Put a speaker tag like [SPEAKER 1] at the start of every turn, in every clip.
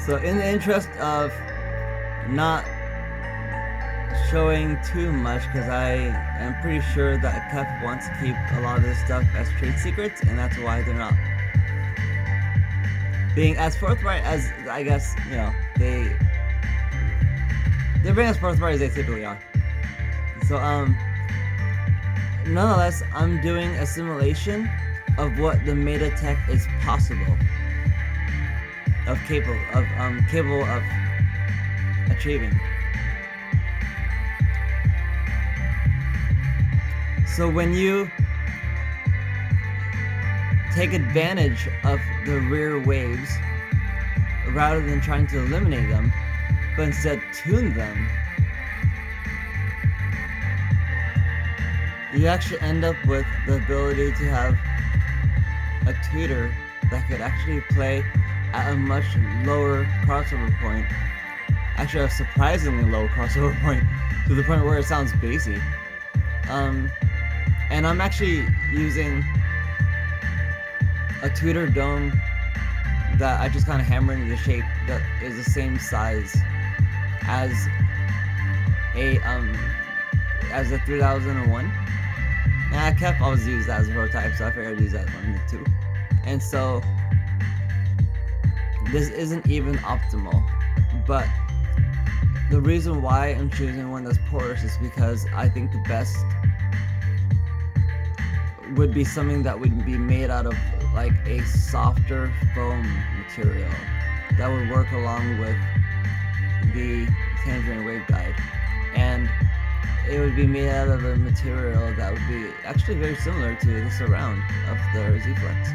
[SPEAKER 1] So in the interest of not showing too much, because I am pretty sure that KEF wants to keep a lot of this stuff as trade secrets, and that's why they're not being as forthright as, I guess, they're being as forthright as they typically are. So nonetheless, I'm doing a simulation of what the MetaTech is capable of achieving. So when you take advantage of the rear waves rather than trying to eliminate them, but instead tune them, you actually end up with the ability to have a tweeter that could actually play at a much lower crossover point, actually a surprisingly low crossover point, to the point where it sounds bassy. And I'm actually using a tweeter dome that I just kind of hammered into shape that is the same size as a 3001. And KEF always used that as a prototype, so I figured I'd use that one too. And so this isn't even optimal, but the reason why I'm choosing one that's porous is because I think the best would be something that would be made out of like a softer foam material that would work along with the Tangerine waveguide, and it would be made out of a material that would be actually very similar to the surround of the Z-Flex.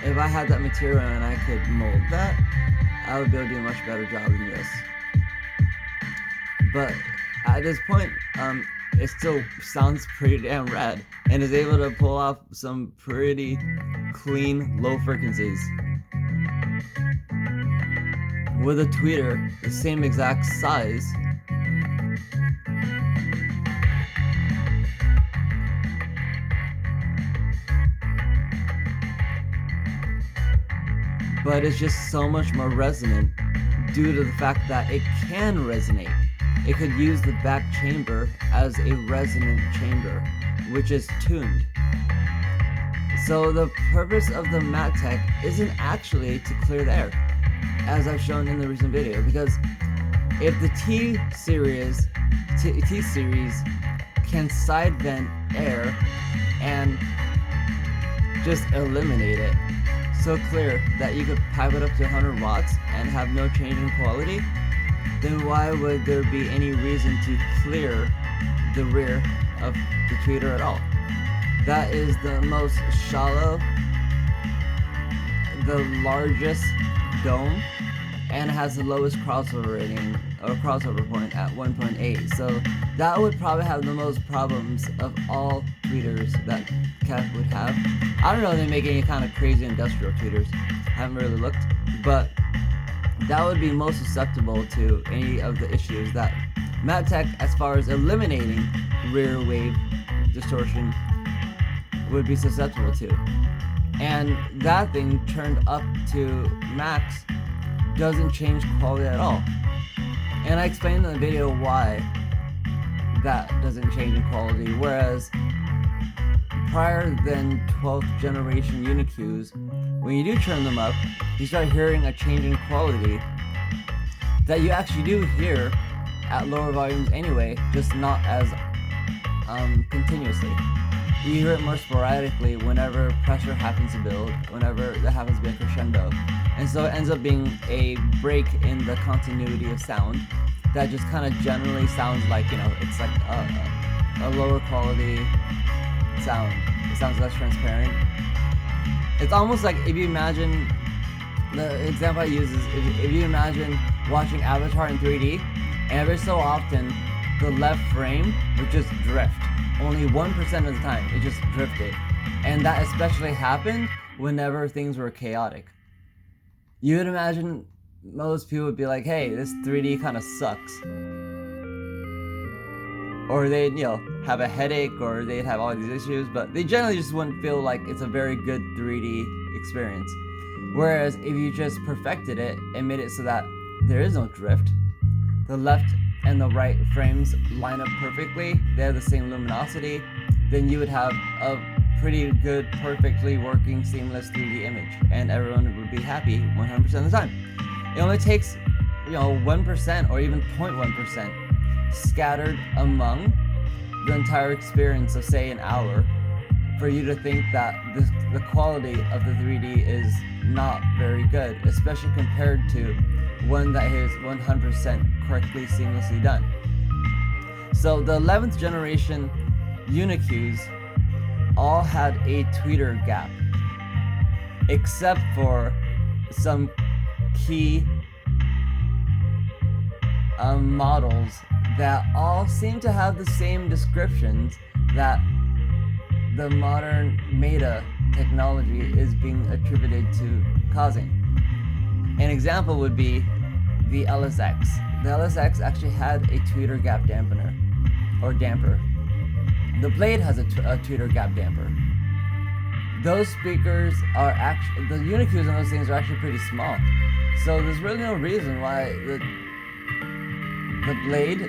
[SPEAKER 1] If I had that material and I could mold that, I would be able to do a much better job than this. But at this point, it still sounds pretty damn rad and is able to pull off some pretty clean low frequencies with a tweeter the same exact size. But it's just so much more resonant due to the fact that it can resonate. It could use the back chamber as a resonant chamber, which is tuned. So the purpose of the MetaTech isn't actually to clear the air, as I've shown in the recent video, because if the T series can side vent air and just eliminate it so clear that you could pipe it up to 100 watts and have no change in quality, then why would there be any reason to clear the rear of the tweeter at all? That is the most shallow, the largest dome, and has the lowest crossover rating or crossover point at 1.8. So that would probably have the most problems of all tweeters that KEF would have. I don't know if they make any kind of crazy industrial tweeters. I haven't really looked, but that would be most susceptible to any of the issues that MetaTech, as far as eliminating rear wave distortion, would be susceptible to. And that thing turned up to max doesn't change quality at all. And I explained in the video why that doesn't change in quality, whereas prior than 12th generation Uniqs, when you do turn them up, you start hearing a change in quality that you actually do hear at lower volumes anyway, just not as continuously. You hear it more sporadically whenever pressure happens to build, whenever there happens to be a crescendo. And so it ends up being a break in the continuity of sound that just kind of generally sounds like, it's like a lower quality sound. It sounds less transparent. It's almost like if you imagine, the example I use is if you imagine watching Avatar in 3D, and every so often the left frame would just drift. Only 1% of the time it just drifted. And that especially happened whenever things were chaotic. You would imagine most people would be like, hey, this 3D kind of sucks. Or they'd, have a headache, or they'd have all these issues, but they generally just wouldn't feel like it's a very good 3D experience. Whereas if you just perfected it and made it so that there is no drift, the left and the right frames line up perfectly, they have the same luminosity, then you would have a pretty good, perfectly working, seamless 3D image, and everyone would be happy 100% of the time. It only takes, 1% or even 0.1% scattered among the entire experience of, say, an hour, for you to think that the quality of the 3D is not very good, especially compared to one that is 100% correctly, seamlessly done. So the 11th generation Unicues all had a tweeter gap, except for some key models that all seem to have the same descriptions that the modern meta technology is being attributed to causing. An example would be the LSX. The LSX actually had a tweeter gap dampener, or damper. The Blade has a tweeter gap damper. Those speakers are actually, the Unicues on those things are actually pretty small. So there's really no reason why the Blade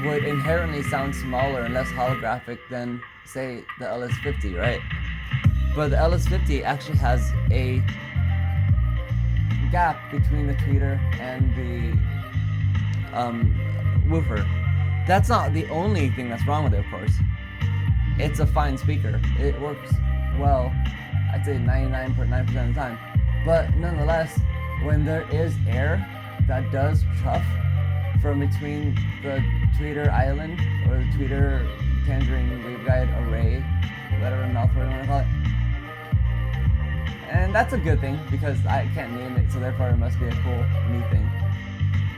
[SPEAKER 1] would inherently sound smaller and less holographic than, say, the LS50, right? But the LS50 actually has a gap between the tweeter and the woofer. That's not the only thing that's wrong with it, of course. It's a fine speaker. It works well, I'd say 99.9% of the time. But nonetheless, when there is air that does chuff from between the tweeter island or the tweeter tangerine waveguide array, whatever mouthful you want to call it, and that's a good thing because I can't name it, so therefore it must be a cool new thing.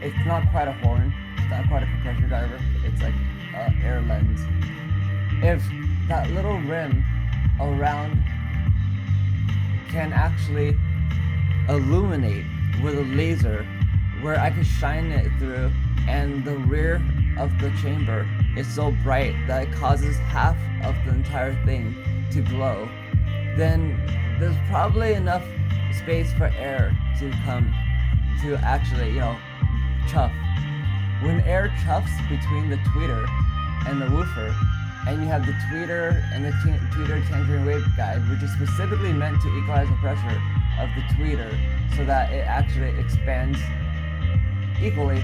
[SPEAKER 1] It's not quite a horn, it's not quite a compressor driver, it's like an air lens. If that little rim around can actually illuminate with a laser where I could shine it through, and the rear of the chamber is so bright that it causes half of the entire thing to glow, then there's probably enough space for air to come to actually, chuff. When air chuffs between the tweeter and the woofer, and you have the tweeter and the tweeter tangerine waveguide, which is specifically meant to equalize the pressure of the tweeter so that it actually expands equally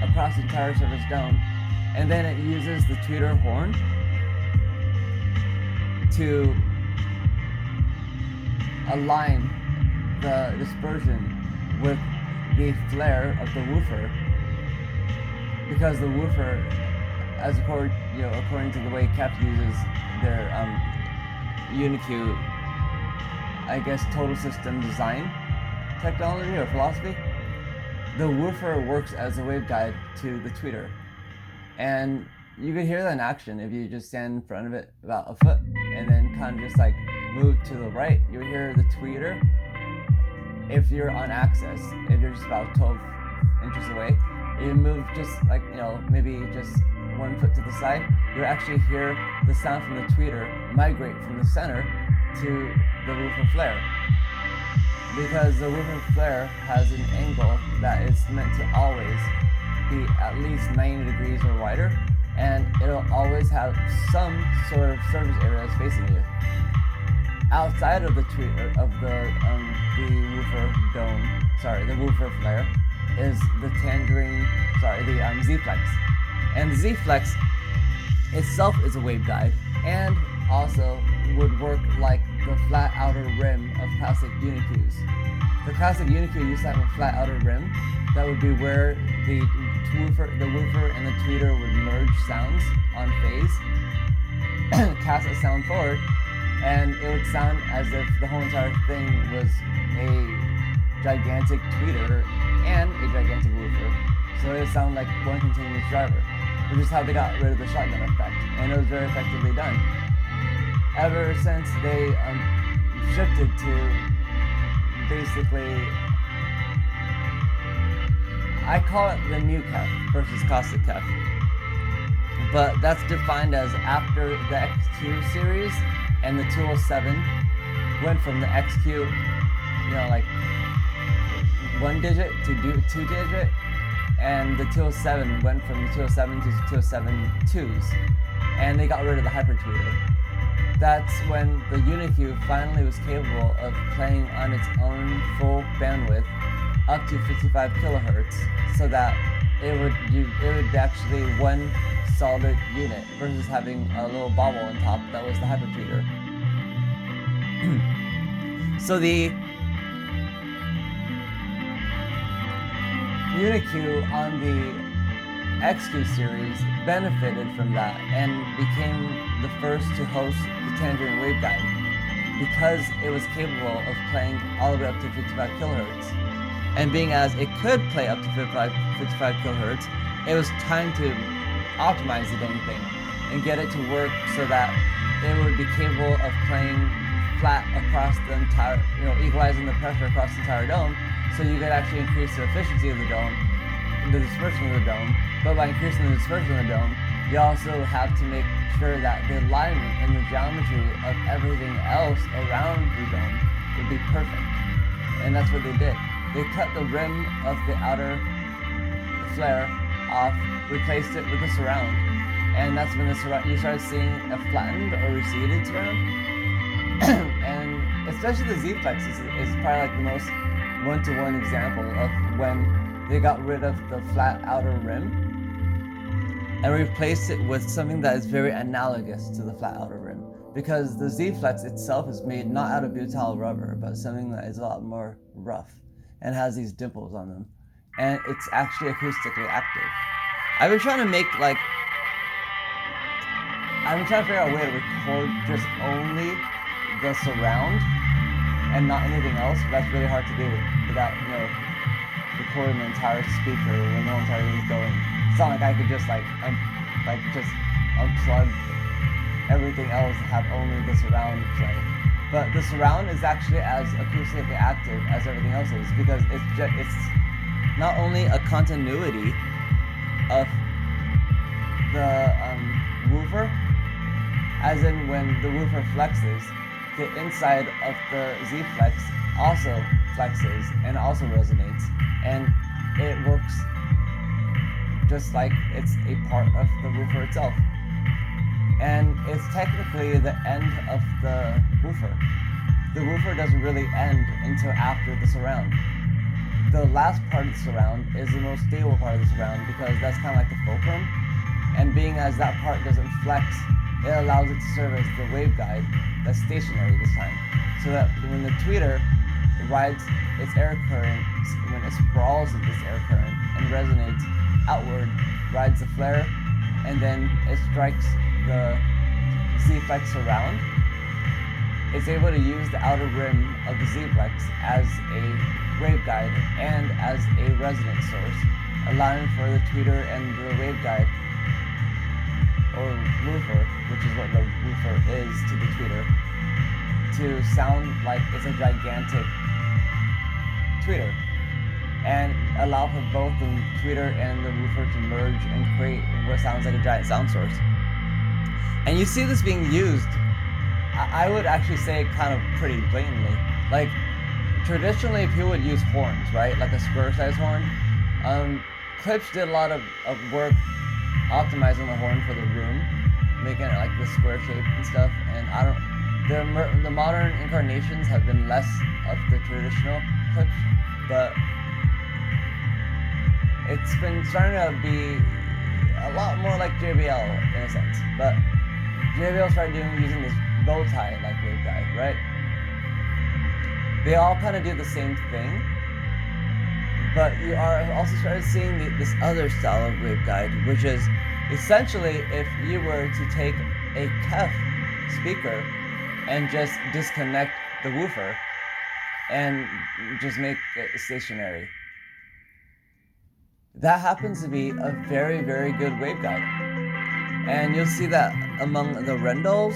[SPEAKER 1] across the entire surface dome, and then it uses the tweeter horn to align the dispersion with the flare of the woofer, because the woofer, as according to the way KEF uses their Unicue, I guess, total system design technology or philosophy, the woofer works as a waveguide to the tweeter. And you can hear that in action if you just stand in front of it about a foot and then kind of just like move to the right. You'll hear the tweeter. If you're on axis, if you're just about 12 inches away, you move just like, maybe just 1 foot to the side, you'll actually hear the sound from the tweeter migrate from the center to the woofer flare. Because the woofer flare has an angle that is meant to always be at least 90 degrees or wider, and it'll always have some sort of surface area that's facing you. Outside of the tweeter, of the woofer dome, the woofer flare, is the Z-Flex. And the Z-Flex itself is a waveguide, and also would work like the flat outer rim of classic Unicues. The classic Unicue used to have a flat outer rim that would be where the woofer and the tweeter would merge sounds on phase, cast a sound forward, and it would sound as if the whole entire thing was a gigantic tweeter and a gigantic woofer. So it would sound like one continuous driver, which is how they got rid of the shotgun effect, and it was very effectively done. Ever since they shifted to basically, I call it the new KEF versus classic KEF, but that's defined as after the XQ series and the 207 went from the XQ like 1 digit to 2 digit, and the 207 went from the 207 to 207 twos, and they got rid of the hypertweeter. That's when the Unique finally was capable of playing on its own full bandwidth up to 55 kilohertz, so that it would actually one solid unit versus having a little bobble on top that was the hypertweeter. So the Unique on the XQ series benefited from that and became the first to host the Tangerine waveguide because it was capable of playing all the way up to 55 kilohertz. And being as it could play up to 55 kilohertz, it was time to optimize the dang thing and get it to work so that it would be capable of playing flat across the entire, equalizing the pressure across the entire dome, so you could actually increase the efficiency of the dome, the dispersion of the dome. But by increasing the dispersion of the dome, you also have to make sure that the alignment and the geometry of everything else around the dome would be perfect. And that's what they did. They cut the rim of the outer flare off, replaced it with the surround, and that's when you started seeing a flattened or receded surround. And especially the Z-Flex is probably like the most one-to-one example of when they got rid of the flat outer rim and replaced it with something that is very analogous to the flat outer rim, because the Z-Flex itself is made not out of butyl rubber, but something that is a lot more rough and has these dimples on them, and it's actually acoustically active. I've been trying to figure out a way to record just only the surround and not anything else, but that's really hard to do without, recording the entire speaker when the whole entire thing is going. It's not like I could just just unplug everything else and have only the surround play. But the surround is actually as acoustically active as everything else is, because it's not only a continuity of the woofer, as in when the woofer flexes, the inside of the Z-Flex also flexes and also resonates, and it works just like it's a part of the woofer itself. And it's technically the end of the woofer. The woofer doesn't really end until after the surround. The last part of the surround is the most stable part of the surround, because that's kind of like the fulcrum, and being as that part doesn't flex, it allows it to serve as the waveguide that's stationary this time, so that when the tweeter rides its air current, when it sprawls in this air current and resonates outward, rides the flare, and then it strikes the Z-Flex surround, it's able to use the outer rim of the Z-Flex as a waveguide and as a resonance source, allowing for the tweeter and the waveguide, or woofer, which is what the woofer is to the tweeter, to sound like it's a gigantic tweeter, and allow for both the tweeter and the woofer to merge and create what sounds like a giant sound source. And you see this being used, I would actually say kind of pretty blatantly. Like, traditionally people would use horns, right? Like a square size horn. Klipsch did a lot of work optimizing the horn for the room, making it like the square shape and stuff, and the modern incarnations have been less of the traditional Klipsch, but it's been starting to be a lot more like JBL in a sense. But JBL started using this bow tie like waveguide, right? They all kind of do the same thing, but you are also started seeing this other style of waveguide, which is essentially if you were to take a KEF speaker and just disconnect the woofer and just make it stationary. That happens to be a very, very good waveguide. And you'll see that among the Rendals,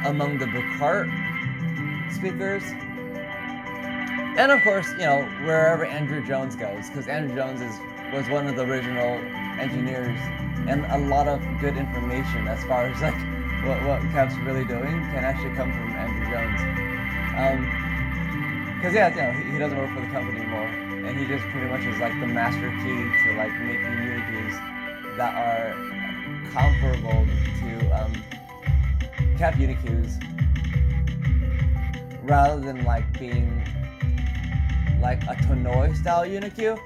[SPEAKER 1] among the Bucart speakers, and of course, wherever Andrew Jones goes, because Andrew Jones was one of the original engineers, and a lot of good information as far as like what KEF's really doing can actually come from Andrew Jones. because yeah, he doesn't work for the company anymore, and he just pretty much is like the master key to like making uniQs that are comparable to KEF uniQs, rather than like being like a Tonoi style uniQ.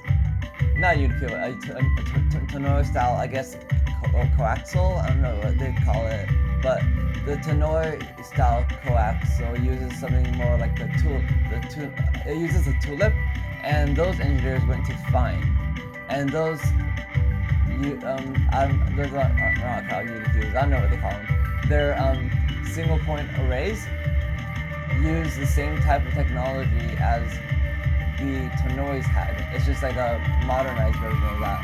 [SPEAKER 1] Not uniQ, a Tonoi style, I guess, coaxial. I don't know what they call it, but the Tonoi style coaxial uses something more like it uses a tulip, and those engineers went to fine, and those those are not called uniQs. I don't know what they call them. They're single point arrays. Use the same type of technology as the Tonois had. It's just like a modernized version of that,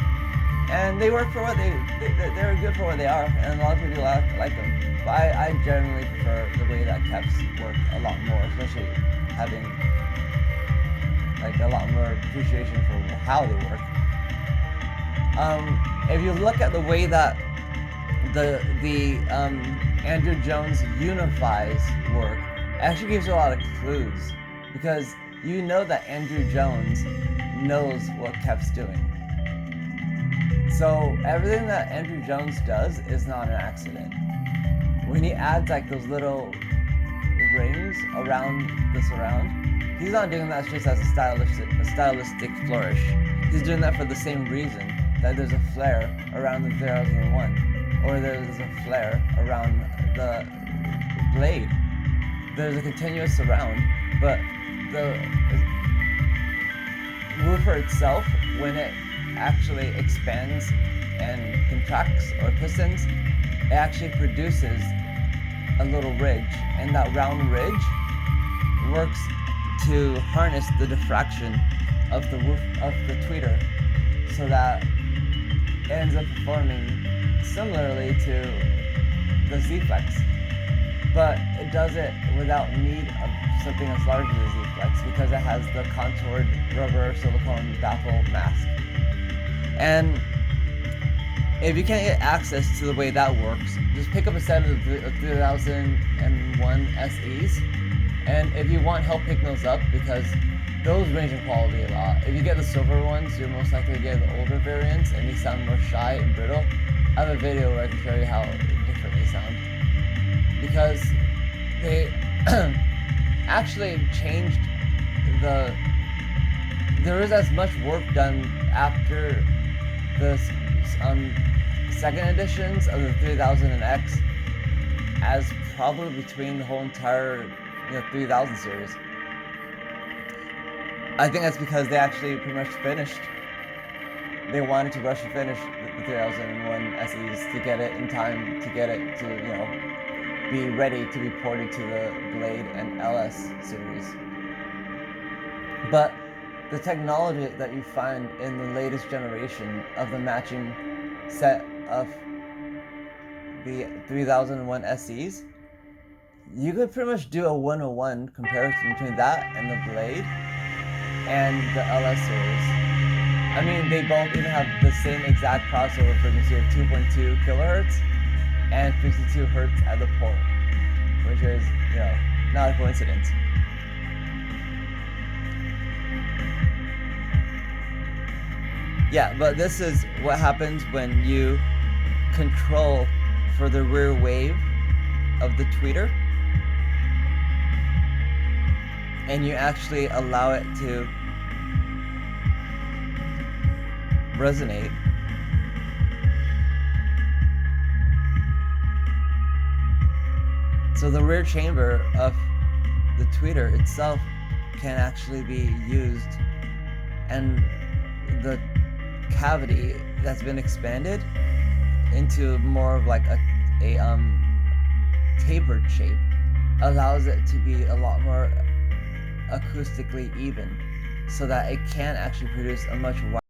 [SPEAKER 1] and they work for what they're good for what they are, and a lot of people like them. But I generally prefer the way that KEFs work a lot more, especially having like a lot more appreciation for how they work. If you look at the way that the Andrew Jones unifies work, it actually gives you a lot of clues, because you know that Andrew Jones knows what KEF's doing. So everything that Andrew Jones does is not an accident. When he adds like those little rings around the surround, he's not doing that just as a stylistic flourish. He's doing that for the same reason that there's a flare around the 3001, or there's a flare around the blade. There's a continuous surround, but the woofer itself, when it actually expands and contracts or pistons, it actually produces a little ridge, and that round ridge works to harness the diffraction of the tweeter, so that it ends up performing similarly to the Z-Flex, but it does it without need of something as large as a Z-Flex, because it has the contoured rubber silicone baffle mask. And if you can't get access to the way that works, just pick up a set of the 3001 SEs, and if you want help picking those up, because those range in quality a lot. If you get the silver ones, you're most likely to get the older variants, and they sound more shy and brittle. I have a video where I can show you how different they sound, because they actually changed there was as much work done after the second editions of the 3000 and X as probably between the whole entire 3000 series. I think that's because they actually pretty much finished. They wanted to rush to finish the 3001 SEs to get it in time to get it to, be ready to be ported to the Blade and LS series. But the technology that you find in the latest generation of the matching set of the 3001 SEs, you could pretty much do a 101 comparison between that and the Blade and the LS series. I mean, they both even have the same exact crossover frequency of 2.2 kilohertz and 52 hertz at the port, which is, not a coincidence. Yeah, but this is what happens when you control for the rear wave of the tweeter, and you actually allow it to resonate. So the rear chamber of the tweeter itself can actually be used, and the cavity that's been expanded into more of like a tapered shape allows it to be a lot more acoustically even, so that it can actually produce a much wider